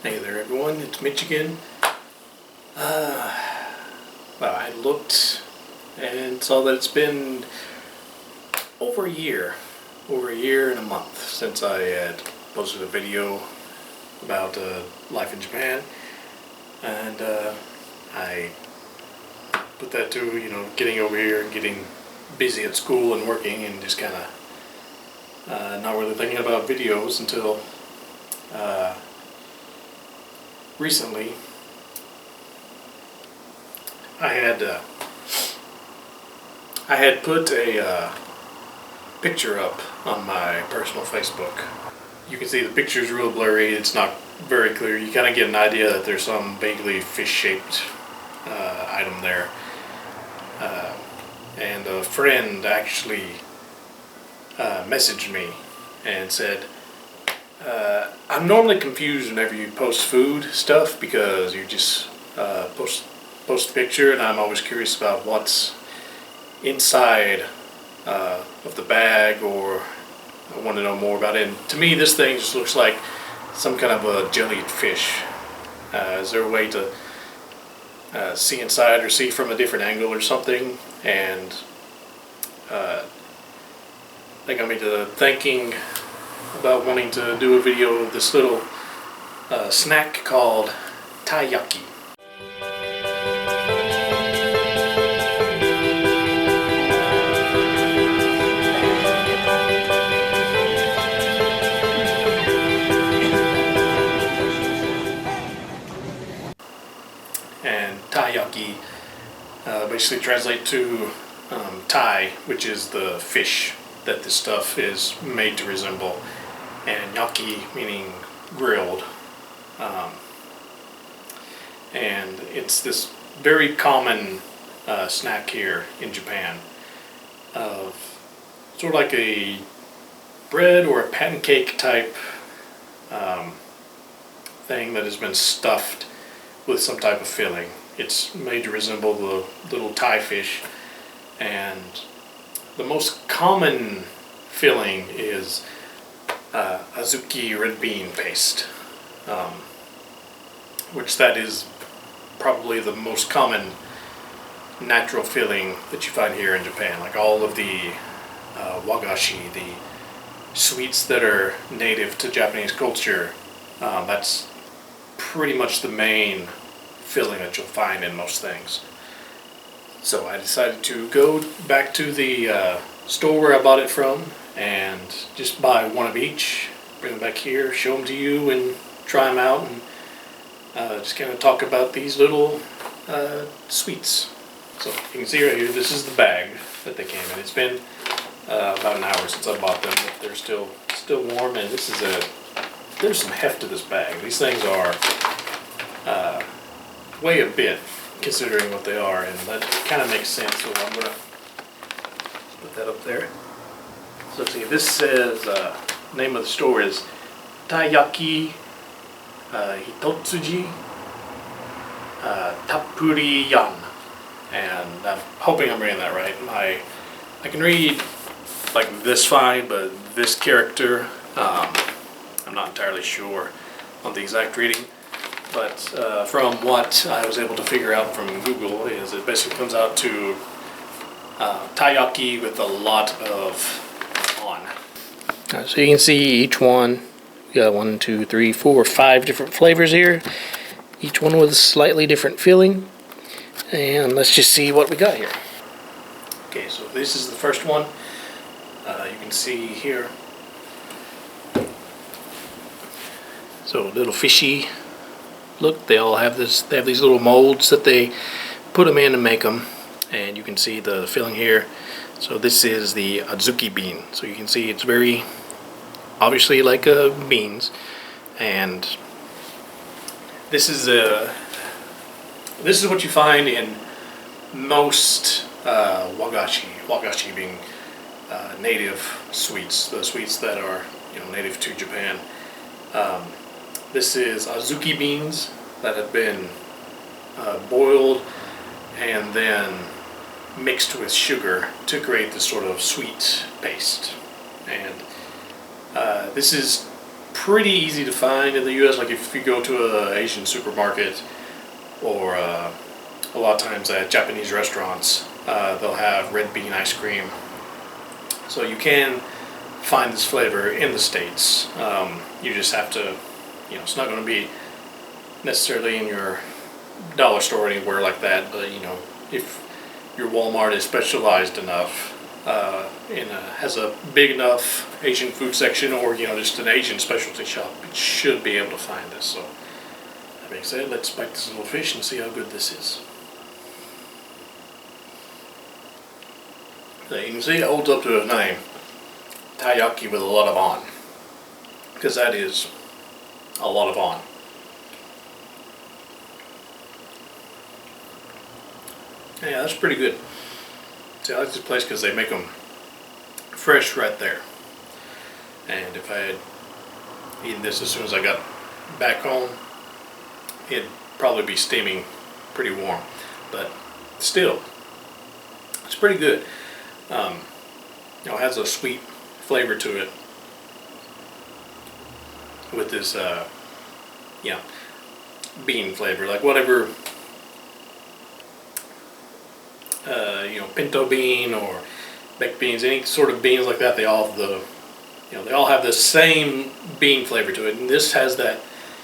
Hey there everyone, it's Mitch again. Well, I looked and saw that it's been over a year and a month since I had posted a video about life in Japan, and I put that to, getting over here and getting busy at school and working and just kind of not really thinking about videos until recently. I had put a picture up on my personal Facebook. You can see the picture's real blurry, it's not very clear. You kind of get an idea that there's some vaguely fish-shaped item there. And a friend actually messaged me and said, I'm normally confused whenever you post food stuff because you just post a picture, and I'm always curious about what's inside of the bag, or I want to know more about it. And to me, this thing just looks like some kind of a jellied fish. Is there a way to see inside or see from a different angle or something? And that got me to thinking about wanting to do a video of this little snack called Taiyaki. And Taiyaki basically translates to Tai, which is the fish that this stuff is made to resemble, and Yaki meaning grilled. And it's this very common snack here in Japan, of sort of like a bread or a pancake type thing that has been stuffed with some type of filling. It's made to resemble the little Thai fish, and the most common filling is azuki red bean paste, which that is probably the most common natural filling that you find here in Japan. Like all of the wagashi, the sweets that are native to Japanese culture, that's pretty much the main filling that you'll find in most things. So I decided to go back to the store where I bought it from and just buy one of each, bring them back here, show them to you, and try them out, and just kind of talk about these little sweets. So you can see right here, this is the bag that they came in. It's been about an hour since I bought them, but they're still warm, and there's some heft to this bag. These things are weigh a bit considering what they are, and that kind of makes sense. So I'm going to put that up there. So see, this says, name of the store is Taiyaki Hitotsuji Tappuri Yan, and I'm hoping I'm reading that right. I can read like this fine, but this character, I'm not entirely sure on the exact reading. But from what I was able to figure out from Google, is it basically comes out to taiyaki with a lot of on. So you can see each one, we got 1, 2, 3, 4, 5 different flavors here. Each one with a slightly different filling. And let's just see what we got here. Okay, so this is the first one. You can see here. So a little fishy. Look, they all have this. They have these little molds that they put them in and make them, and you can see the filling here. So this is the azuki bean. So you can see it's very obviously like beans, and this is what you find in most wagashi. Wagashi being native sweets, the sweets that are native to Japan. This is azuki beans that have been boiled and then mixed with sugar to create this sort of sweet paste. And this is pretty easy to find in the U.S. Like if you go to an Asian supermarket or a lot of times at Japanese restaurants, they'll have red bean ice cream. So you can find this flavor in the States. You just have to, it's not going to be necessarily in your dollar store or anywhere like that, but if your Walmart is specialized enough and has a big enough Asian food section, or just an Asian specialty shop, it should be able to find this. So that being said, let's bite this little fish and see how good this is. So you can see it holds up to its name, Taiyaki with a lot of on, because that is a lot of on. Yeah, that's pretty good. See, I like this place because they make them fresh right there. And if I had eaten this as soon as I got back home, it'd probably be steaming pretty warm. But still, it's pretty good. It has a sweet flavor to it with this, bean flavor, like whatever. Pinto bean or baked beans, any sort of beans like that, they all have they all have the same bean flavor to it, and this has that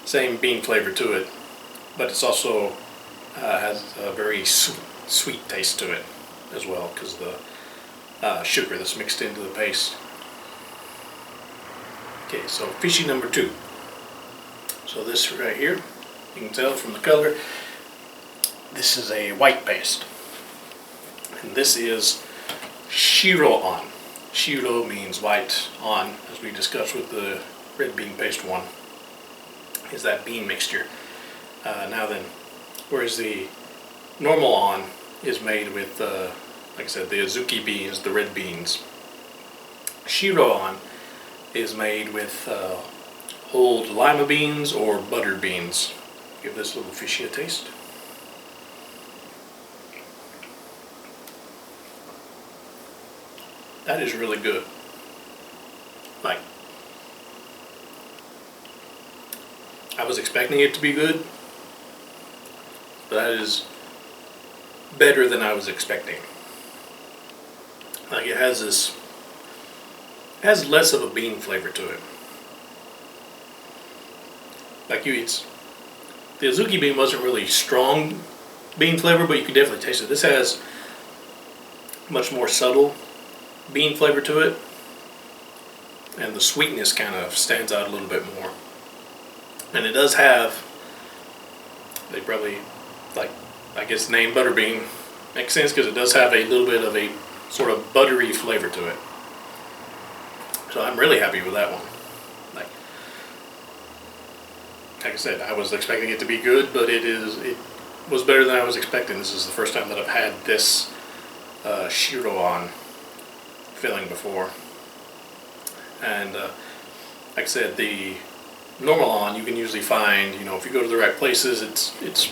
same bean flavor to it, but it's also has a very sweet taste to it as well, because the sugar that's mixed into the paste. Okay, so fishy number 2. So this right here, you can tell from the color, this is a white paste. And this is shiro on. Shiro means white, on, as we discussed with the red bean paste one, is that bean mixture. Now then, whereas the normal on is made with, like I said, the azuki beans, the red beans. Shiro on is made with old lima beans or butter beans. Give this little fishy a taste. That is really good. Like, I was expecting it to be good, but that is better than I was expecting. Like, it has less of a bean flavor to it. Like the azuki bean wasn't really strong bean flavor, but you can definitely taste it. This has much more subtle bean flavor to it, and the sweetness kind of stands out a little bit more. And it does have, they probably, like, I guess the name butterbean makes sense because it does have a little bit of a sort of buttery flavor to it. So I'm really happy with that one. Like I said, I was expecting it to be good, but it was better than I was expecting. This is the first time that I've had this shiro on filling before, and like I said, the normal on you can usually find, if you go to the right places. It's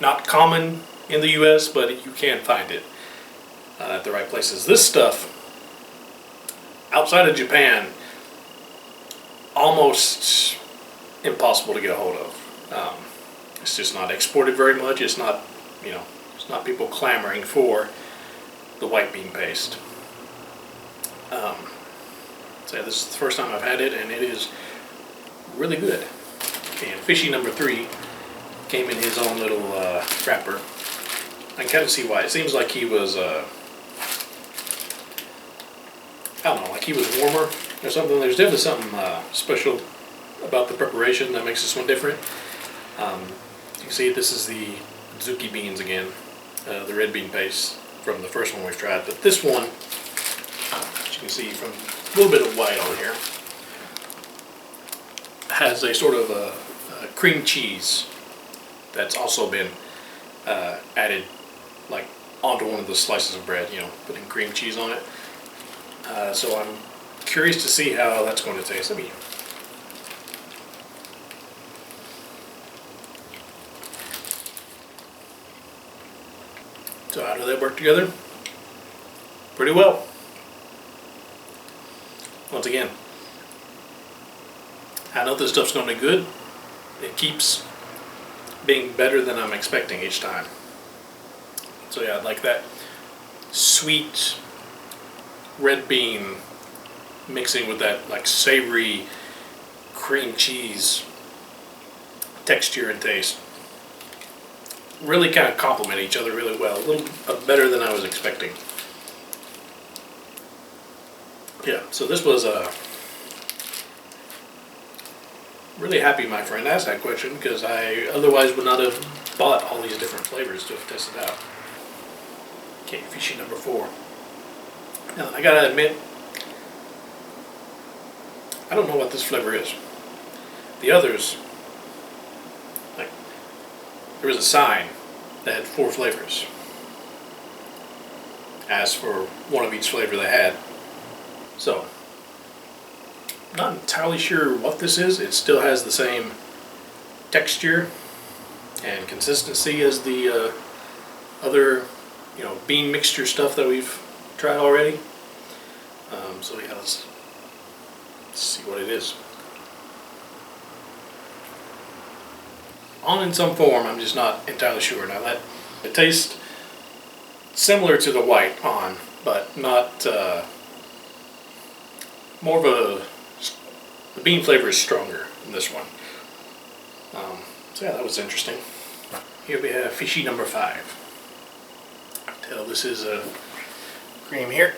not common in the U.S., but you can find it at the right places. This stuff outside of Japan, almost impossible to get a hold of. It's just not exported very much. It's not, it's not people clamoring for the white bean paste. So this is the first time I've had it, and it is really good. And fishy number 3 came in his own little wrapper. I can kind of see why. It seems like he was, I don't know, like he was warmer or something. There's definitely something special about the preparation that makes this one different. You can see this is the azuki beans again, the red bean paste from the first one we've tried. But this one, as you can see from a little bit of white on here, has a sort of a cream cheese that's also been added like onto one of the slices of bread, putting cream cheese on it. So I'm curious to see how that's going to taste. So how do they work together? Pretty well. Once again, I know this stuff's going to be good. It keeps being better than I'm expecting each time. So yeah, I like that sweet red bean mixing with that like savory cream cheese texture and taste. Really kind of complement each other really well. A little better than I was expecting. Yeah, so this was really happy my friend asked that question, because I otherwise would not have bought all these different flavors to have tested out. Okay, fishy number 4. Now, I gotta admit, I don't know what this flavor is. The others, like, there was a sign that had 4 flavors. As for one of each flavor they had. So, not entirely sure what this is. It still has the same texture and consistency as the other, bean mixture stuff that we've tried already. So yeah, let's see what it is. On in some form, I'm just not entirely sure. Now that it tastes similar to the white on, but not more of a. The bean flavor is stronger in this one. So yeah, that was interesting. Here we have fishy number 5. I can tell this is a cream here.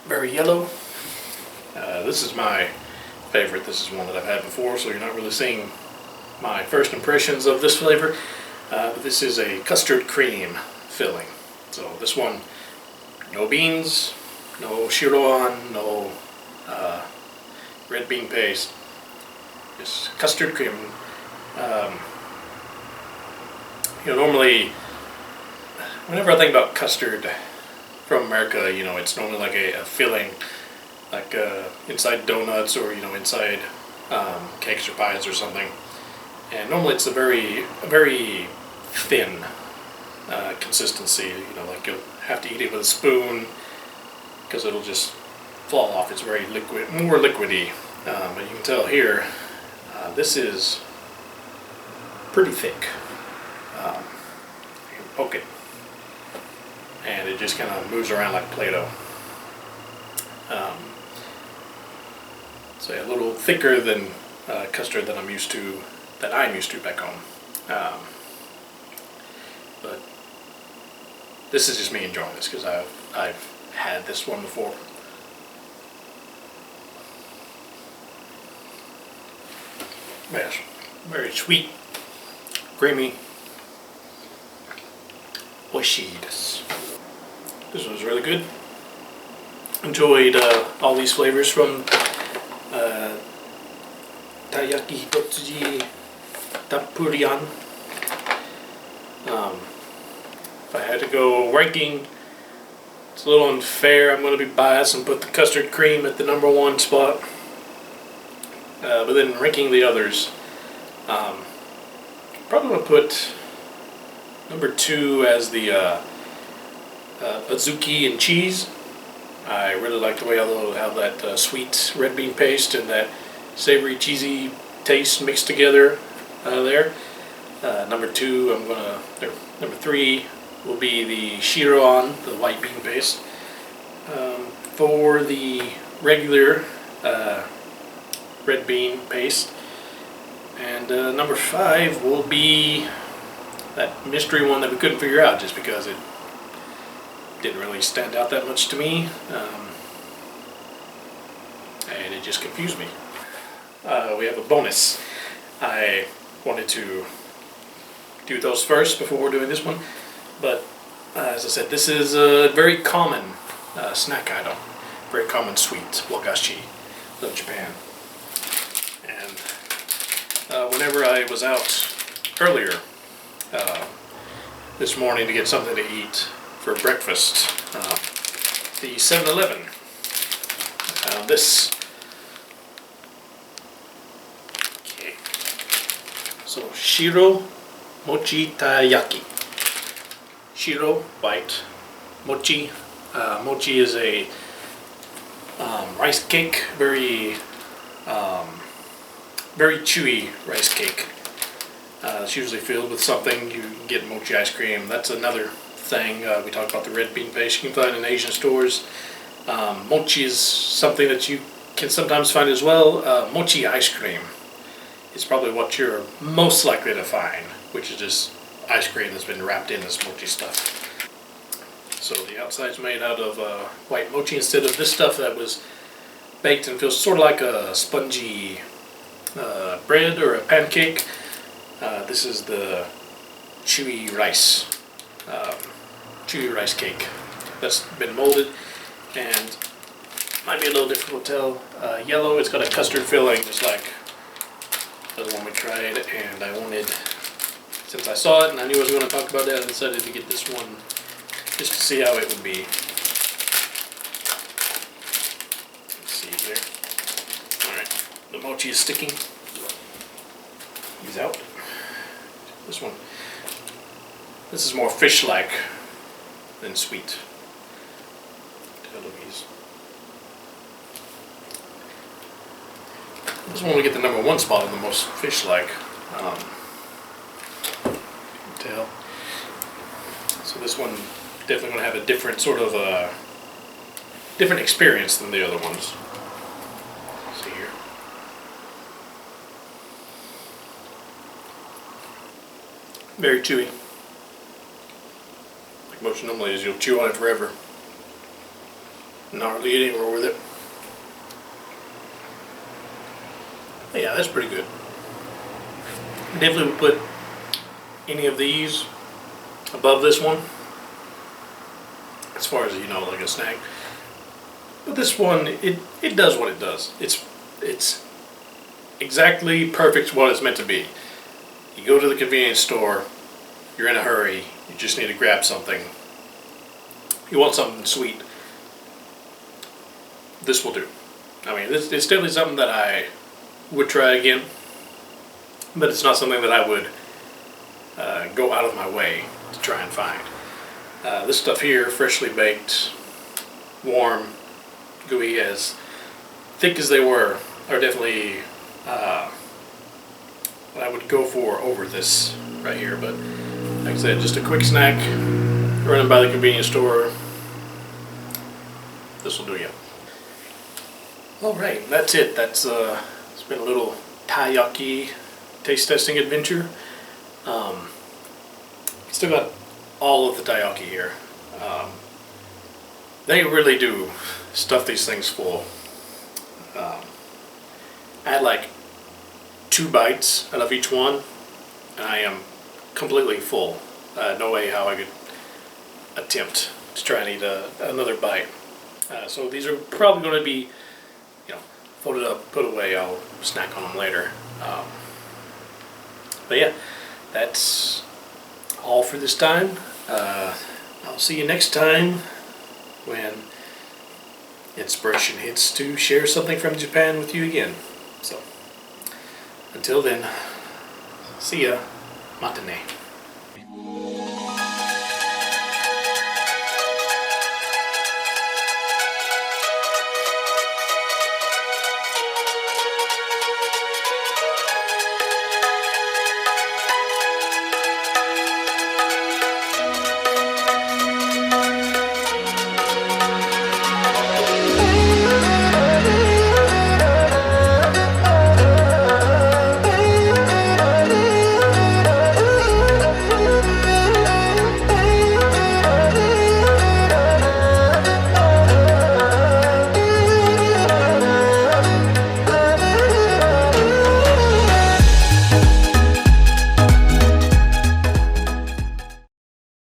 Very yellow. This is my favorite. This is one that I've had before, so you're not really seeing my first impressions of this flavor. But this is a custard cream filling. So this one, no beans, no shiroan, no red bean paste, just custard cream. Normally, whenever I think about custard from America, it's normally like a filling, like inside donuts or inside cakes or pies or something. And normally it's a very thin consistency. Like you'll have to eat it with a spoon because it'll just fall off. It's very liquid, more liquidy. But you can tell here, this is pretty thick. You can poke it, and it just kind of moves around like Play-Doh. So yeah, a little thicker than custard that I'm used to back home. But this is just me enjoying this because I've had this one before. Yes, very sweet, creamy, oishii desu. This one was really good. Enjoyed all these flavors from Taiyaki Hitotsuji Tappurian. If I had to go ranking, it's a little unfair. I'm going to be biased and put the custard cream at the number 1 spot. But then ranking the others, probably going to put number 2 as the azuki and cheese. I really like the way how that sweet red bean paste and that savory cheesy taste mixed together there. Number 3 will be the shiroan, the white bean paste. For the regular red bean paste. And number 5 will be that mystery one that we couldn't figure out just because it didn't really stand out that much to me. And it just confused me. We have a bonus. I wanted to do those first before doing this one, but as I said, this is a very common snack item, very common sweet, wagashi of Japan. And whenever I was out earlier this morning to get something to eat for breakfast, the 7-Eleven, I found this. Okay. So, Shiro Mochi Taiyaki. Shiro, white. Mochi. Mochi is a rice cake, very very chewy rice cake. It's usually filled with something. You can get mochi ice cream. That's another thing. We talked about the red bean paste you can find in Asian stores. Mochi is something that you can sometimes find as well. Mochi ice cream is probably what you're most likely to find, which is just ice cream that's been wrapped in this mochi stuff. So the outside's made out of white mochi instead of this stuff that was baked and feels sort of like a spongy bread or a pancake. This is the chewy rice cake that's been molded, and might be a little difficult to tell. Yellow, it's got a custard filling just like the one we tried, and I wanted, since I saw it and I knew I was going to talk about that, I decided to get this one just to see how it would be. Let's see here. Alright, the mochi is sticking. He's out. This one. This is more fish-like than sweet. This one will get the #1 spot on the most fish-like. Tell. So this one definitely going to have a different sort of different experience than the other ones. Let's see here. Very chewy. Like mochi normally is, you'll chew on it forever. Not really get anywhere with it. But yeah, that's pretty good. Definitely would put any of these above this one, as far as, you know, like a snack. But this one, it does what it does. It's exactly perfect what it's meant to be. You go to the convenience store, you're in a hurry, you just need to grab something. You want something sweet, this will do. I mean, it's definitely something that I would try again, but it's not something that I would go out of my way to try and find. This stuff here, freshly baked, warm, gooey, as thick as they were, are definitely what I would go for over this right here. But like I said, just a quick snack, running by the convenience store, this will do you. Alright, that's it. That's it's been a little Taiyaki taste testing adventure. Still got all of the Taiyaki here. They really do stuff these things full. I had like 2 bites out of each one, and I am completely full. No way how I could attempt to try and eat another bite. So these are probably going to be, you know, folded up, put away. I'll snack on them later. But yeah, that's all for this time. I'll see you next time when inspiration hits to share something from Japan with you again. So until then, see ya. Matane.